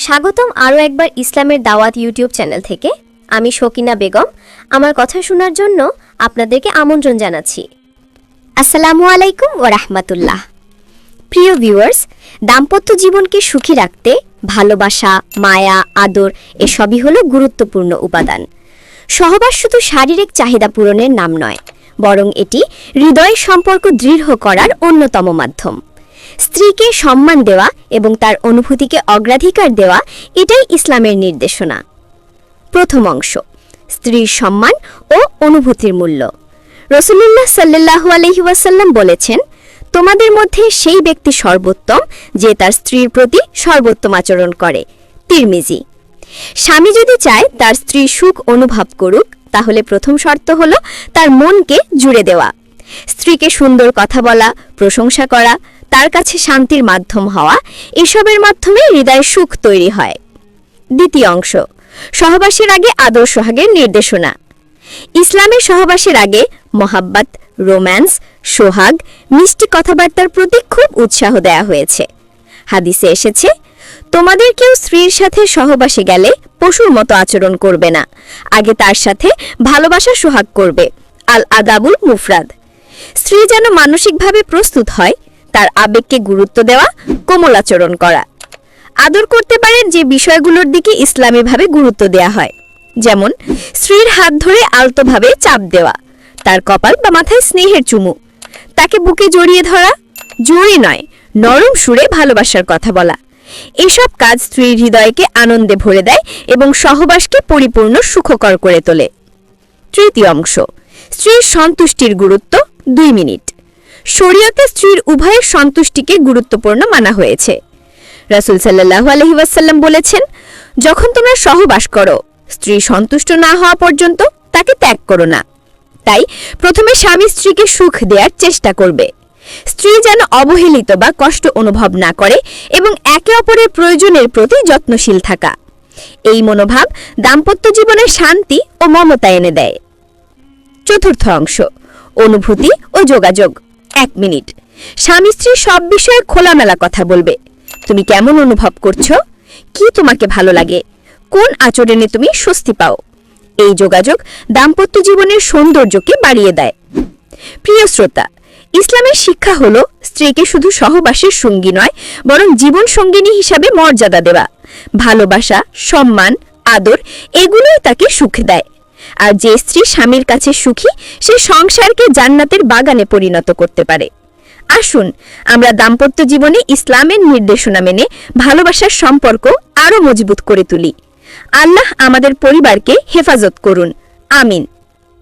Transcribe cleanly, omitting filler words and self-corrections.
স্বাগতম আরও একবার ইসলামের দাওয়াত ইউটিউব চ্যানেল থেকে। আমি শকিনা বেগম। আমার কথা শোনার জন্য আপনাদেরকে আমন্ত্রণ জানাচ্ছি। আসসালামু আলাইকুম ওয়া রাহমাতুল্লাহ। প্রিয় ভিউয়ার্স, দাম্পত্য জীবনকে সুখী রাখতে ভালোবাসা, মায়া, আদর এসবই হলো গুরুত্বপূর্ণ উপাদান। সহবাস শুধু শারীরিক চাহিদা পূরণের নাম নয়, বরং এটি হৃদয়ের সম্পর্ক দৃঢ় করার অন্যতম মাধ্যম। স্ত্রীকে সম্মান দেওয়া এবং তার অনুভূতিকে অগ্রাধিকার দেওয়া, এটাই ইসলামের নির্দেশনা। প্রথম অংশ, স্ত্রীর সম্মান ও অনুভূতির মূল্য। রাসূলুল্লাহ সাল্লাল্লাহু আলাইহি ওয়াসাল্লাম বলেছেন, তোমাদের মধ্যে সেই ব্যক্তি সর্বোত্তম যে তার স্ত্রীর প্রতি সর্বোত্তম আচরণ করে। তিরমিজি। স্বামী যদি চায় তার স্ত্রী সুখ অনুভব করুক, তাহলে প্রথম শর্ত হলো তার মনকে জুড়ে দেওয়া। স্ত্রীকে সুন্দর কথা বলা, প্রশংসা করা, তার কাছে শান্তির মাধ্যম হওয়া, এসবের মাধ্যমে হৃদয়ে সুখ তৈরি হয়। দ্বিতীয় অংশ, সহবাসের আগে আদর সোহাগের নির্দেশনা। ইসলামের সহবাসের আগে মহাব্বত, রোম্যান্স, সোহাগ, মিষ্টি কথাবার্তার প্রতি খুব উৎসাহ দেয়া হয়েছে। হাদিসে এসেছে, তোমাদের কেউ স্ত্রীর সাথে সহবাসে গেলে পশুর মতো আচরণ করবে না, আগে তার সাথে ভালোবাসা সোহাগ করবে। আল আদাবুল মুফরাদ। স্ত্রী যেন মানসিকভাবে প্রস্তুত হয়, তার আবেগকে গুরুত্ব দেওয়া, কোমল আচরণ করা। আদর করতে পারেন যে বিষয়গুলোর দিকে ইসলামীভাবে গুরুত্ব দেয়া হয়, যেমন স্ত্রীর হাত ধরে আলতোভাবে চাপ দেওয়া, তার কপাল বা মাথায় স্নেহের চুমু, তাকে বুকে জড়িয়ে ধরা, জোরে নয় নরম সুরে ভালোবাসার কথা বলা। এসব কাজ স্ত্রীর হৃদয়কে আনন্দে ভরে দেয় এবং সহবাসকে পরিপূর্ণ সুখকর করে তোলে। তৃতীয় অংশ, স্ত্রীর সন্তুষ্টির গুরুত্ব। 2 মিনিট। শরীয়তে স্ত্রীর উভয়ের সন্তুষ্টিকে গুরুত্বপূর্ণ মানা হয়েছে। রাসূল সাল্লাল্লাহু আলাইহি ওয়াসাল্লাম বলেছেন, যখন তোমরা সহবাস করো, স্ত্রী সন্তুষ্ট না হওয়া পর্যন্ত তাকে ত্যাগ করো না। তাই প্রথমে স্বামী স্ত্রীকে সুখ দেওয়ার চেষ্টা করবে। স্ত্রী যেন অবহেলিত বা কষ্ট অনুভব না করে এবং একে অপরের প্রয়োজনের প্রতি যত্নশীল থাকা। এই মনোভাব দাম্পত্য জীবনে শান্তি ও মমতা এনে দেয়। চতুর্থ অংশ, অনুভূতি ও যোগাযোগ। 1 মিনিট। স্বামী স্ত্রী সব বিষয়ে খোলামেলা কথা বলবে। তুমি কেমন অনুভব করছো, কি তোমাকে ভালো লাগে, কোন আচরণে তুমি স্বস্তি পাও। এই যোগাযোগ দাম্পত্য জীবনের সৌন্দর্যকে বাড়িয়ে দেয়। প্রিয় শ্রোতা, ইসলামের শিক্ষা হলো স্ত্রীকে শুধু সহবাসের সঙ্গী নয়, বরং জীবন সঙ্গিনী হিসাবে মর্যাদা দেওয়া। ভালোবাসা, সম্মান, আদর এগুলোই তাকে সুখ দেয়। আর যে স্ত্রী স্বামীর কাছে সুখী, সে সংসারকে জান্নাতের বাগানে পরিণত করতে পারে। আসুন আমরা দাম্পত্য জীবনে ইসলামের নির্দেশনা মেনে ভালোবাসার সম্পর্ক আরও মজবুত করে তুলি। আল্লাহ আমাদের পরিবারকে হেফাজত করুন। আমিন।